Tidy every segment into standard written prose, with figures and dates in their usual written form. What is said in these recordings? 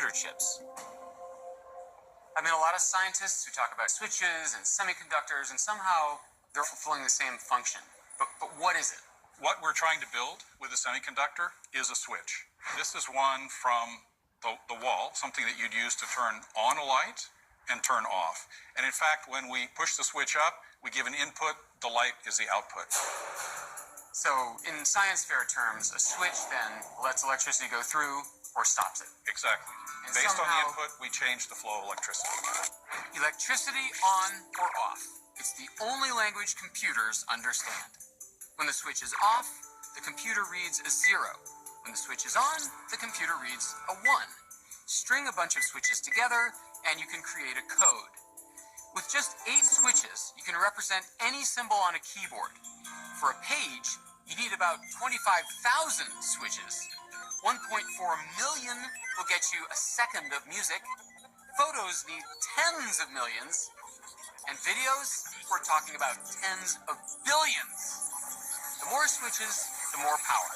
computer chips. I've met a lot of scientists who talk about switches and semiconductors, and somehow they're fulfilling the same function. But what is it? What we're trying to build with a semiconductor is a switch. This is one from the wall, something that you'd use to turn on a light and turn off. And in fact, when we push the switch up, we give an input, the light is the output. So in science fair terms, a switch then lets electricity go through or stops it. Exactly. And Based on the somehow, input, we change the flow of electricity. electricity on or off. It's the only language computers understand. When the switch is off, the computer reads a 0. When the switch is on, the computer reads a 1. String a bunch of switches together, and you can create a code. With just 8 switches, you can represent any symbol on a keyboard. For a page, you need about 25,000 switches. 1.4 million will get you a second of music. Photos need tens of millions. And videos, we're talking about tens of billions. The more switches, the more power.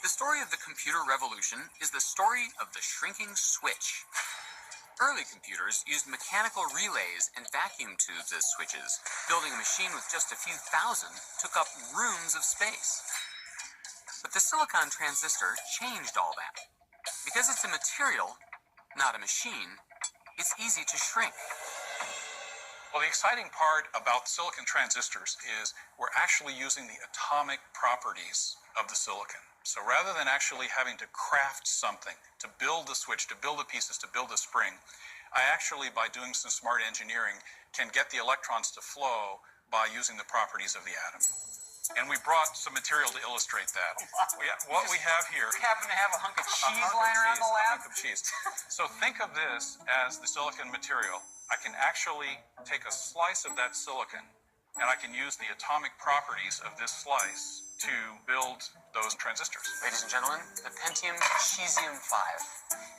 The story of the computer revolution is the story of the shrinking switch. Early computers used mechanical relays and vacuum tubes as switches. Building a machine with just a few thousand took up rooms of space. But the silicon transistor changed all that. Because it's a material, not a machine, it's easy to shrink. Well, the exciting part about silicon transistors is we're actually using the atomic properties of the silicon. So rather than actually having to craft something to build the switch, to build the pieces, to build the spring, I actually, by doing some smart engineering, can get the electrons to flow by using the properties of the atom. And we brought some material to illustrate that. What we have here... You happen to have a hunk of cheese lying around the lab? A hunk of cheese. So think of this as the silicon material. I can actually take a slice of that silicon, and I can use the atomic properties of this slice to build those transistors. Ladies and gentlemen, the Pentium Cesium 5.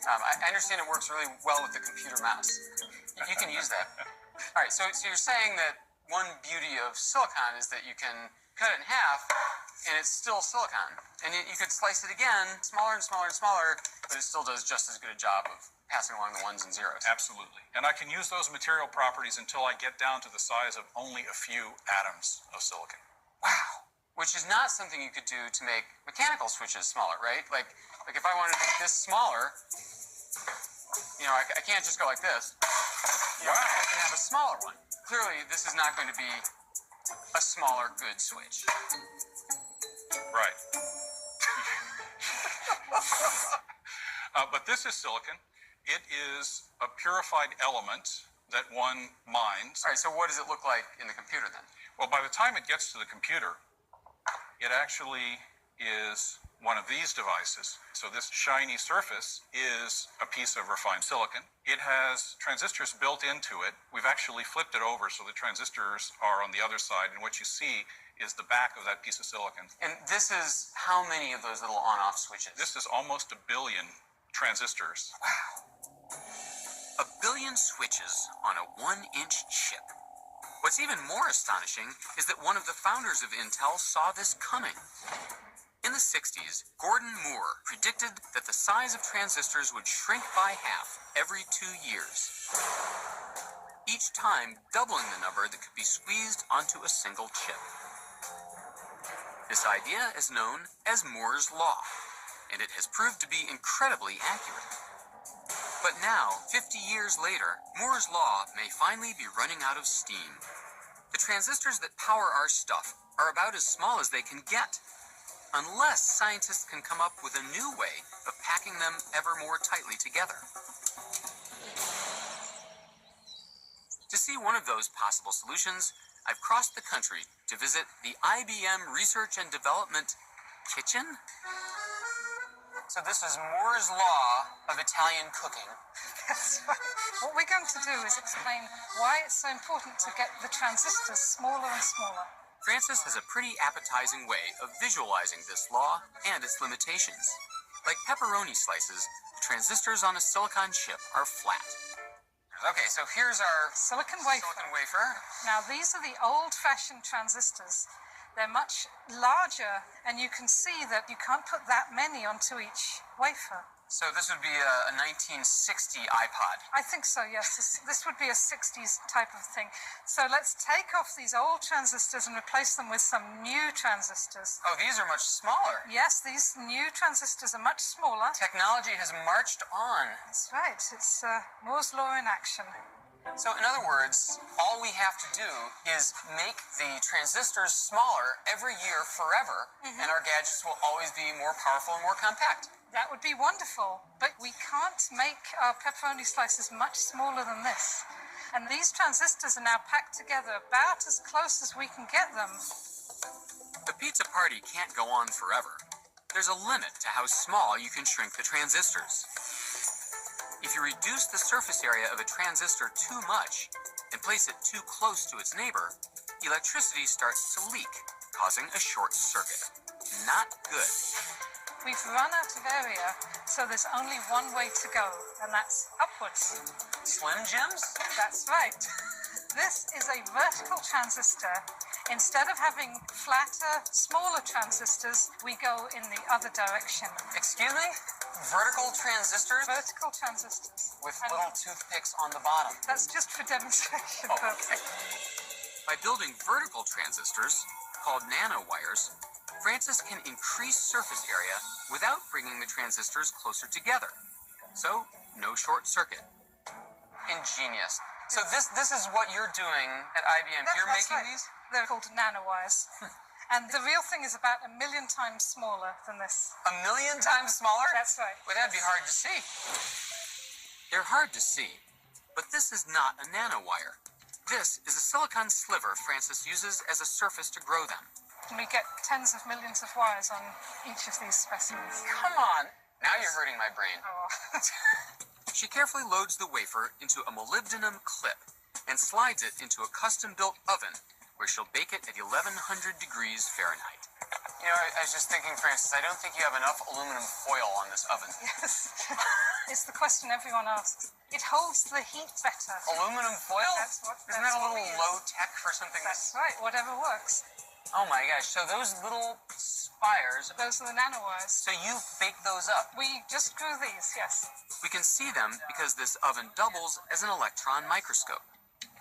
I understand it works really well with the computer mouse. You can use that. All right, so you're saying that one beauty of silicon is that you can cut it in half, and it's still silicon. And you could slice it again, smaller and smaller and smaller, but it still does just as good a job of passing along the ones and zeros. Absolutely. And I can use those material properties until I get down to the size of only a few atoms of silicon. Wow. Which is not something you could do to make mechanical switches smaller, right? Like if I wanted to make this smaller, I can't just go like this. Wow. I can have a smaller one. Clearly, this is not going to be a smaller, good switch. Right. But this is silicon. It is a purified element that one mines. All right, so what does it look like in the computer then? Well, by the time it gets to the computer, it actually is one of these devices. So this shiny surface is a piece of refined silicon. It has transistors built into it. We've actually flipped it over so the transistors are on the other side, and what you see is the back of that piece of silicon. And this is how many of those little on-off switches? This is almost 1 billion transistors. Wow. 1 billion switches on a 1-inch chip. What's even more astonishing is that one of the founders of Intel saw this coming. In the 60s, Gordon Moore predicted that the size of transistors would shrink by half every 2 years. Each time doubling the number that could be squeezed onto a single chip. This idea is known as Moore's Law, and it has proved to be incredibly accurate. But now, 50 years later, Moore's Law may finally be running out of steam. The transistors that power our stuff are about as small as they can get, unless scientists can come up with a new way of packing them ever more tightly together. To see one of those possible solutions, I've crossed the country to visit the IBM Research and Development Kitchen. So this is Moore's Law of Italian cooking. That's right. What we're going to do is explain why it's so important to get the transistors smaller and smaller. Francis has a pretty appetizing way of visualizing this law and its limitations. Like pepperoni slices, transistors on a silicon chip are flat. Okay, so here's our silicon wafer. Now, these are the old-fashioned transistors. They're much larger, and you can see that you can't put that many onto each wafer. So this would be a 1960 iPod. I think so, yes. This would be a 60s type of thing. So let's take off these old transistors and replace them with some new transistors. Oh, these are much smaller. Yes, these new transistors are much smaller. Technology has marched on. That's right. It's Moore's Law in action. So in other words, all we have to do is make the transistors smaller every year forever, and our gadgets will always be more powerful and more compact. That would be wonderful, but we can't make our pepperoni slices much smaller than this. And these transistors are now packed together about as close as we can get them. The pizza party can't go on forever. There's a limit to how small you can shrink the transistors. If you reduce the surface area of a transistor too much and place it too close to its neighbor, electricity starts to leak, causing a short circuit. Not good. We've run out of area, so there's only one way to go, and that's upwards. Slim Jims? That's right. This is a vertical transistor. Instead of having flatter, smaller transistors, we go in the other direction. Excuse me? Vertical transistors? Vertical transistors. With And little toothpicks on the bottom. that's just for demonstration Oh, purposes. By building vertical transistors, called nanowires, Francis can increase surface area without bringing the transistors closer together. So, no short circuit. Ingenious. So this is what you're doing at IBM. You're That's making right. these? They're called nanowires. And the real thing is about 1 million times smaller than this. 1 million times smaller? That's right. Well, that'd be hard to see. They're hard to see, but this is not a nanowire. This is a silicon sliver Francis uses as a surface to grow them. And we get tens of millions of wires on each of these specimens. Come on. Now you're hurting my brain. Oh. She carefully loads the wafer into a molybdenum clip and slides it into a custom-built oven where she'll bake it at 1100 degrees Fahrenheit. You know, I was just thinking, Francis, I don't think you have enough aluminum foil on this oven. Yes. It's the question everyone asks. It holds the heat better. Aluminum foil? Isn't that a little we use. low-tech for something That's right, whatever works. Oh my gosh, so those little spires, Those are the nanowires. so you bake those up. We just grew these, yes. We can see them because this oven doubles as an electron microscope.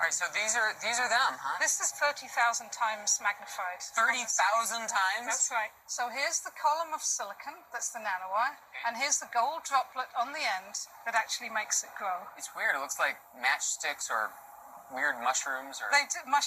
All right, so these are them, huh? This is 30,000 times magnified. 30,000 times? That's right. So here's the column of silicon, that's the nanowire, and here's the gold droplet on the end that actually makes it grow. It's weird. It looks like matchsticks or weird mushrooms or... Mushrooms